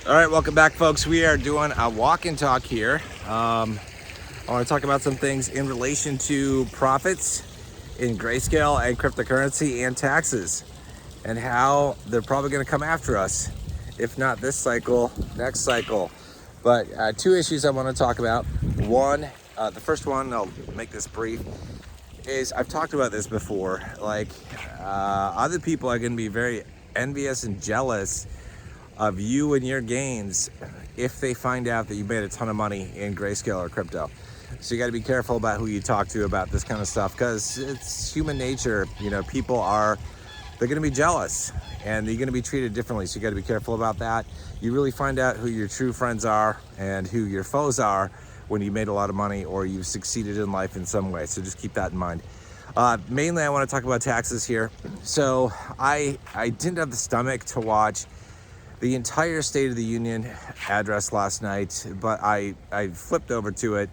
All right, welcome back, folks. We are doing a walk and talk here. I want to talk about some things in relation to profits in Grayscale and cryptocurrency and taxes, and how they're probably going to come after us, if not this cycle, next cycle. But two issues I want to talk about. One, the first one, I'll make this brief, is I've talked about this before. Like, other people are going to be very envious and jealous of you and your gains if they find out that you made a ton of money in Grayscale or crypto. So you got to be careful about who you talk to about this kind of stuff, because it's human nature. You know, people they're going to be jealous and you're going to be treated differently. So you got to be careful about that. You really find out who your true friends are and who your foes are when you made a lot of money or you've succeeded in life in some way. So just keep that in mind. Mainly, I want to talk about taxes here. So I didn't have the stomach to watch the entire State of the Union address last night, but I flipped over to it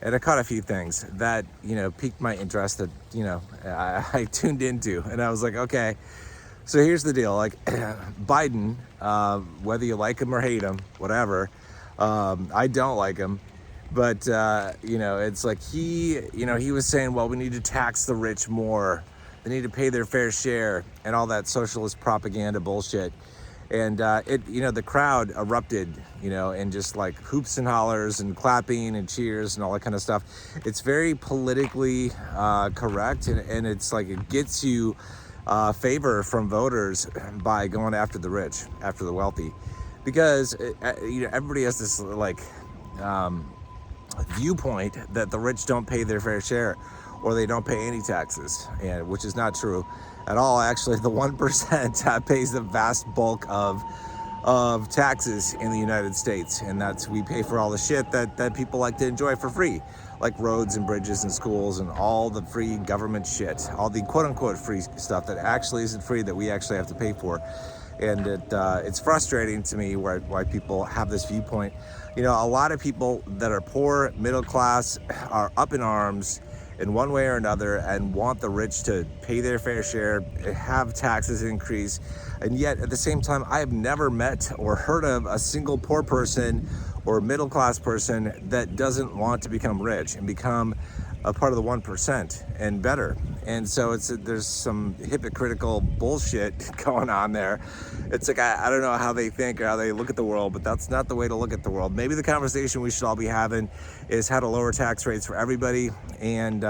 and I caught a few things that, piqued my interest, that, I tuned into. And I was like, okay, so here's the deal. Like, Biden, whether you like him or hate him, whatever, I don't like him. But, it's like he was saying, well, we need to tax the rich more. They need to pay their fair share and all that socialist propaganda bullshit. And the crowd erupted, and just like hoops and hollers and clapping and cheers and all that kind of stuff. It's very politically correct, and it's like it gets you favor from voters by going after the rich, after the wealthy, because everybody has this viewpoint that the rich don't pay their fair share or they don't pay any taxes, and which is not true at all. Actually, the 1% pays the vast bulk of taxes in the United States, and we pay for all the shit that people like to enjoy for free, like roads and bridges and schools and all the free government shit, all the quote-unquote free stuff that actually isn't free, that we actually have to pay for. And it's frustrating to me why people have this viewpoint. A lot of people that are poor, middle class, are up in arms in one way or another and want the rich to pay their fair share, have taxes increase. And yet at the same time, I have never met or heard of a single poor person or middle class person that doesn't want to become rich and become a part of the 1% and better. And so there's some hypocritical bullshit going on there. It's like, I don't know how they think or how they look at the world, but that's not the way to look at the world. Maybe the conversation we should all be having is how to lower tax rates for everybody and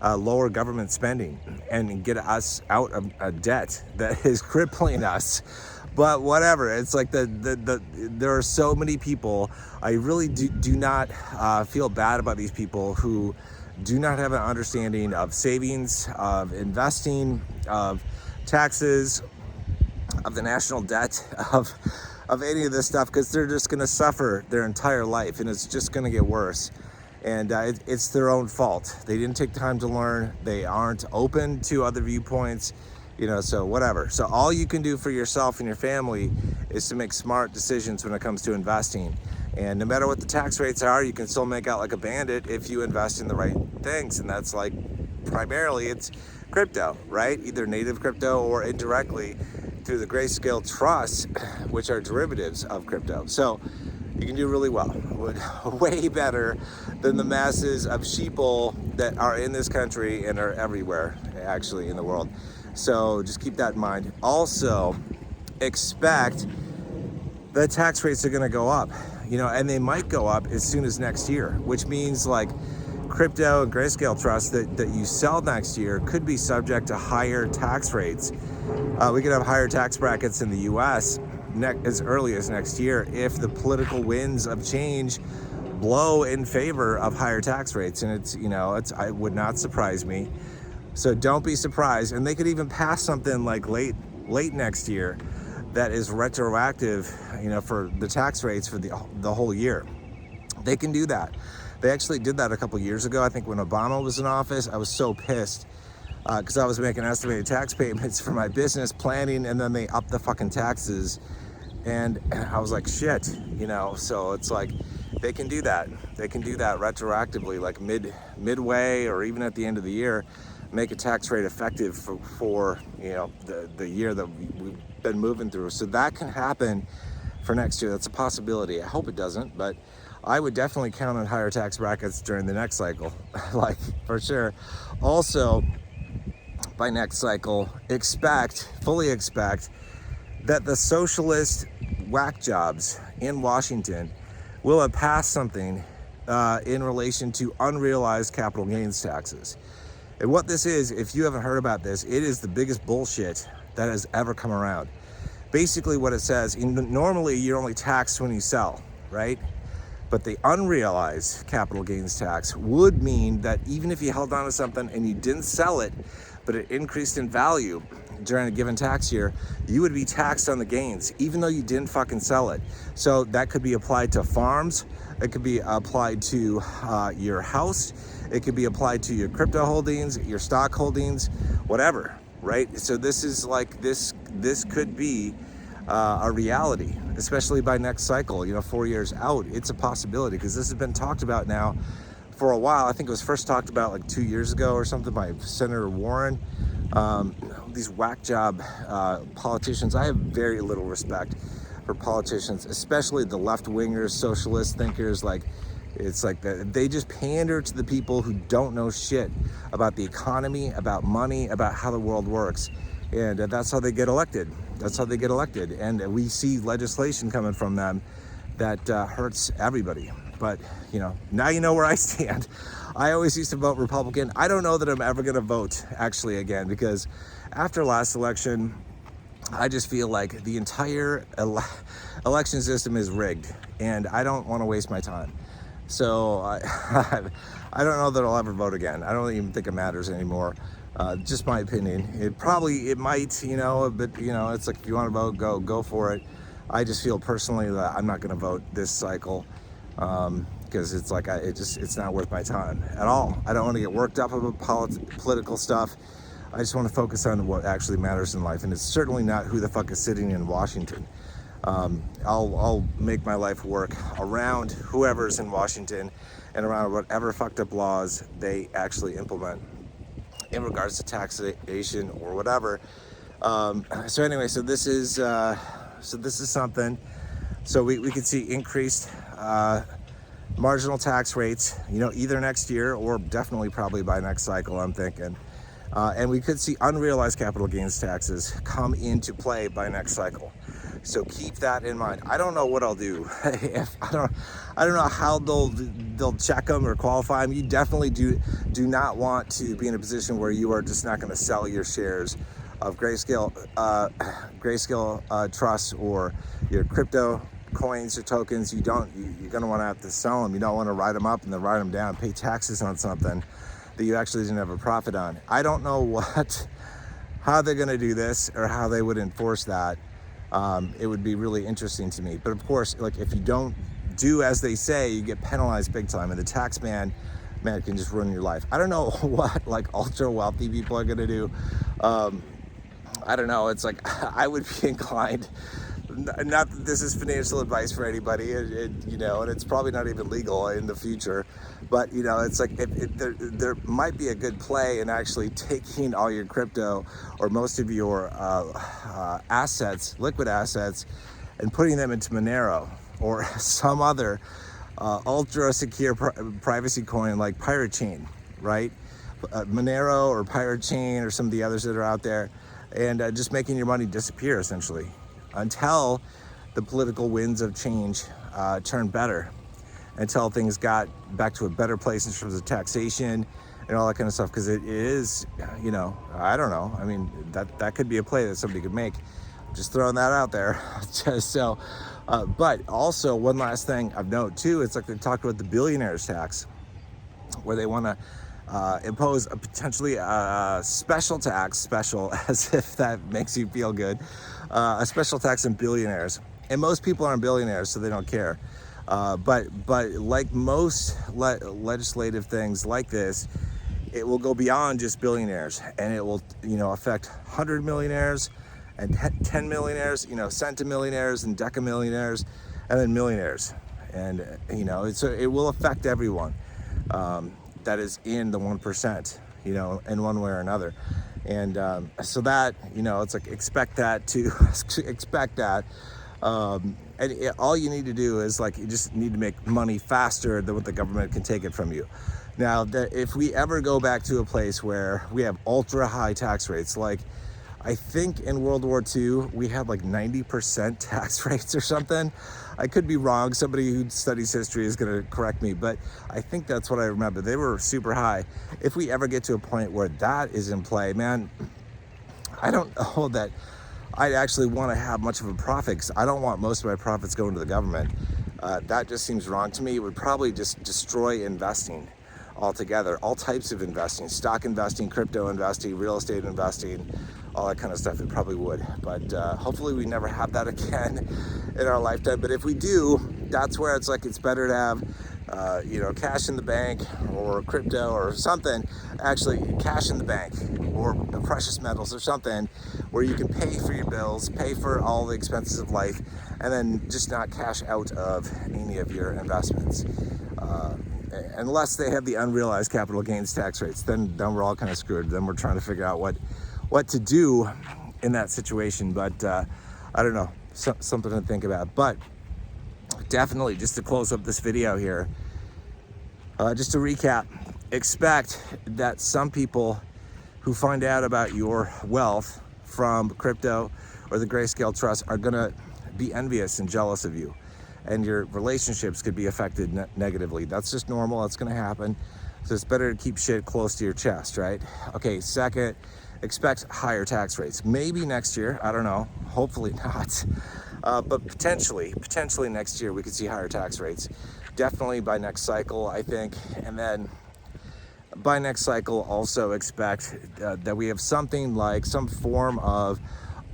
lower government spending and get us out of a debt that is crippling us. But whatever, it's like there are so many people. I really do not feel bad about these people who do not have an understanding of savings, of investing, of taxes, of the national debt, of any of this stuff, because they're just going to suffer their entire life, and it's just going to get worse. And it's their own fault. They didn't take time to learn. They aren't open to other viewpoints, so whatever. So all you can do for yourself and your family is to make smart decisions when it comes to investing. And no matter what the tax rates are, you can still make out like a bandit if you invest in the right things. And that's like, primarily it's crypto, right? Either native crypto or indirectly through the Greyscale trusts, which are derivatives of crypto. So you can do really well, way better than the masses of sheeple that are in this country and are everywhere, actually, in the world. So just keep that in mind. Also, expect the tax rates are going to go up, and they might go up as soon as next year, which means like crypto and Grayscale trusts that you sell next year could be subject to higher tax rates. We could have higher tax brackets in the US as early as next year if the political winds of change blow in favor of higher tax rates. And it would not surprise me. So don't be surprised. And they could even pass something like late next year that is retroactive, for the tax rates for the whole year. They can do that. They actually did that a couple years ago. I think when Obama was in office, I was so pissed because I was making estimated tax payments for my business planning, and then they upped the fucking taxes. And I was like, shit, so it's like they can do that. They can do that retroactively, like midway or even at the end of the year, make a tax rate effective for the year that we've been moving through. So that can happen for next year. That's a possibility. I hope it doesn't, but I would definitely count on higher tax brackets during the next cycle, like for sure. Also, by next cycle, fully expect that the socialist whack jobs in Washington will have passed something in relation to unrealized capital gains taxes. And what this is, if you haven't heard about this, it is the biggest bullshit that has ever come around. Basically what it says, normally you're only taxed when you sell, right? But the unrealized capital gains tax would mean that even if you held on to something and you didn't sell it, but it increased in value during a given tax year, you would be taxed on the gains, even though you didn't fucking sell it. So that could be applied to farms. It could be applied to your house. It could be applied to your crypto holdings, your stock holdings, whatever, right? So this is like, this could be a reality, especially by next cycle, 4 years out. It's a possibility because this has been talked about now for a while. I think it was first talked about like 2 years ago or something by Senator Warren. These whack job politicians, I have very little respect for politicians, especially the left-wingers, socialist thinkers. Like, it's like they just pander to the people who don't know shit about the economy, about money, about how the world works. And that's how they get elected. And we see legislation coming from them that hurts everybody. But, now you know where I stand. I always used to vote Republican. I don't know that I'm ever going to vote actually again, because after last election, I just feel like the entire election system is rigged, and I don't want to waste my time. So I don't know that I'll ever vote again. I don't even think it matters anymore. Just my opinion. It might, but it's like, if you want to vote, go for it. I just feel personally that I'm not going to vote this cycle, because it's like, it's not worth my time at all. I don't want to get worked up about political stuff. I just want to focus on what actually matters in life, and it's certainly not who the fuck is sitting in Washington. I'll make my life work around whoever's in Washington and around whatever fucked up laws they actually implement in regards to taxation or whatever. So anyway, so this is something. So we could see increased marginal tax rates, either next year or definitely probably by next cycle, I'm thinking. And we could see unrealized capital gains taxes come into play by next cycle. So keep that in mind. I don't know what I'll do. I don't know how they'll check them or qualify them. You definitely do not want to be in a position where you are just not going to sell your shares of Greyscale trusts or your crypto coins or tokens. You're going to want to have to sell them. You don't want to write them up and then write them down, pay taxes on something that you actually didn't have a profit on. I don't know how they're going to do this or how they would enforce that. It would be really interesting to me. But of course, like, if you don't do as they say, you get penalized big time, and the tax man can just ruin your life. I don't know what like ultra wealthy people are going to do. I don't know. It's like, I would be inclined, not that this is financial advice for anybody, and it's probably not even legal in the future, but it's like, there might be a good play in actually taking all your crypto or most of your liquid assets, and putting them into Monero or some other ultra secure privacy coin like Pirate Chain, right? Monero or Pirate Chain or some of the others that are out there, and just making your money disappear essentially until the political winds of change turn better, until things got back to a better place in terms of taxation and all that kind of stuff. Because it is, I don't know. I mean, that could be a play that somebody could make. Just throwing that out there. So, but also one last thing I've noted too, it's like they talked about the billionaires tax, where they want to impose a potentially special tax, as if that makes you feel good, a special tax on billionaires. And most people aren't billionaires, so they don't care. But like most legislative things like this, it will go beyond just billionaires, and it will, affect 100 millionaires and 10 millionaires, centimillionaires and decamillionaires, and then millionaires. And, it will affect everyone that is in the 1%, in one way or another. And so that, it's like, expect that. All you need to do is like, you just need to make money faster than what the government can take it from you. Now, if we ever go back to a place where we have ultra high tax rates, like I think in World War II, we had like 90% tax rates or something. I could be wrong. Somebody who studies history is going to correct me, but I think that's what I remember. They were super high. If we ever get to a point where that is in play, man, I don't know that I'd actually want to have much of a profit, because I don't want most of my profits going to the government. That just seems wrong to me. It would probably just destroy investing altogether, all types of investing, stock investing, crypto investing, real estate investing, all that kind of stuff. It probably would, but hopefully we never have that again in our lifetime. But if we do, that's where it's like, it's better to have cash in the bank or crypto or something, actually cash in the bank or precious metals or something, where you can pay for your bills, pay for all the expenses of life, and then just not cash out of any of your investments. Unless they have the unrealized capital gains tax rates, then we're all kind of screwed. Then we're trying to figure out what to do in that situation. But I don't know, something to think about. But definitely, just to close up this video here, just to recap, expect that some people who find out about your wealth from crypto or the Greyscale Trust are gonna be envious and jealous of you, and your relationships could be affected negatively. That's just normal, that's gonna happen. So it's better to keep shit close to your chest, right? Okay, second, expect higher tax rates. Maybe next year, I don't know, hopefully not. But potentially next year we could see higher tax rates. Definitely by next cycle, I think. And then by next cycle, also expect that we have something like some form of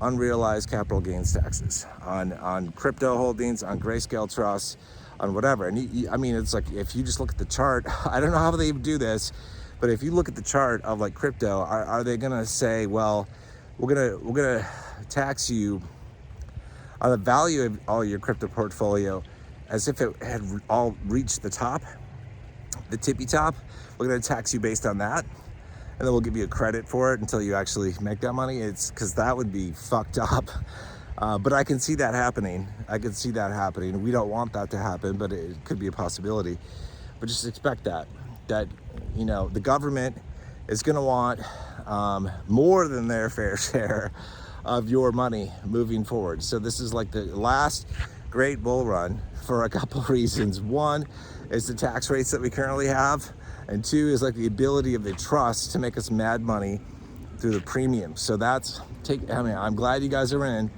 unrealized capital gains taxes on crypto holdings, on Greyscale trusts, on whatever. And I mean, it's like, if you just look at the chart, I don't know how they do this, but if you look at the chart of like crypto, are they gonna say, well, we're gonna tax you on the value of all your crypto portfolio as if it had all reached the top, the tippy top? We're gonna tax you based on that, and then we'll give you a credit for it until you actually make that money. It's because that would be fucked up. But I can see that happening. We don't want that to happen, but it could be a possibility. But just expect that the government is gonna want more than their fair share of your money moving forward. So this is like the last great bull run for a couple reasons. One is the tax rates that we currently have, and two is like the ability of the trust to make us mad money through the premium. So I'm glad you guys are in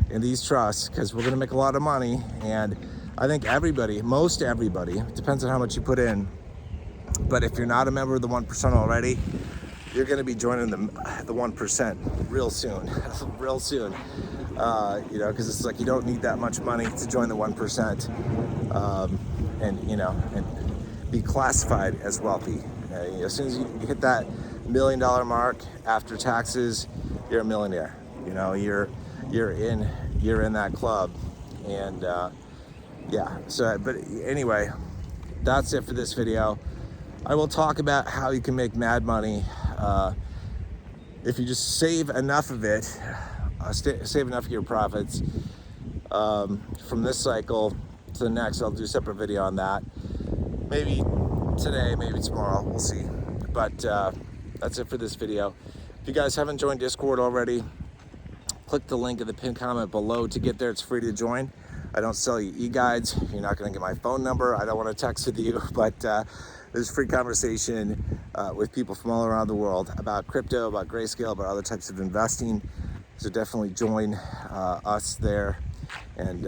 these trusts, because we're gonna make a lot of money. And I think most everybody, depends on how much you put in, but if you're not a member of the 1% already, you're going to be joining the 1% real soon, because it's like, you don't need that much money to join the 1%, and be classified as wealthy. As soon as you hit that $1 million mark after taxes, you're a millionaire. You're in that club. And but anyway, that's it for this video. I will talk about how you can make mad money if you just save enough of it, save enough of your profits from this cycle to the next. I'll do a separate video on that. Maybe today, maybe tomorrow, we'll see. But that's it for this video. If you guys haven't joined Discord already, click the link in the pinned comment below to get there. It's free to join. I don't sell you e-guides. You're not gonna get my phone number. I don't wanna text with you, but there's free conversation with people from all around the world about crypto, about Greyscale, about other types of investing. So definitely join us there. And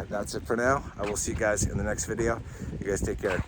that's it for now. I will see you guys in the next video. You guys take care.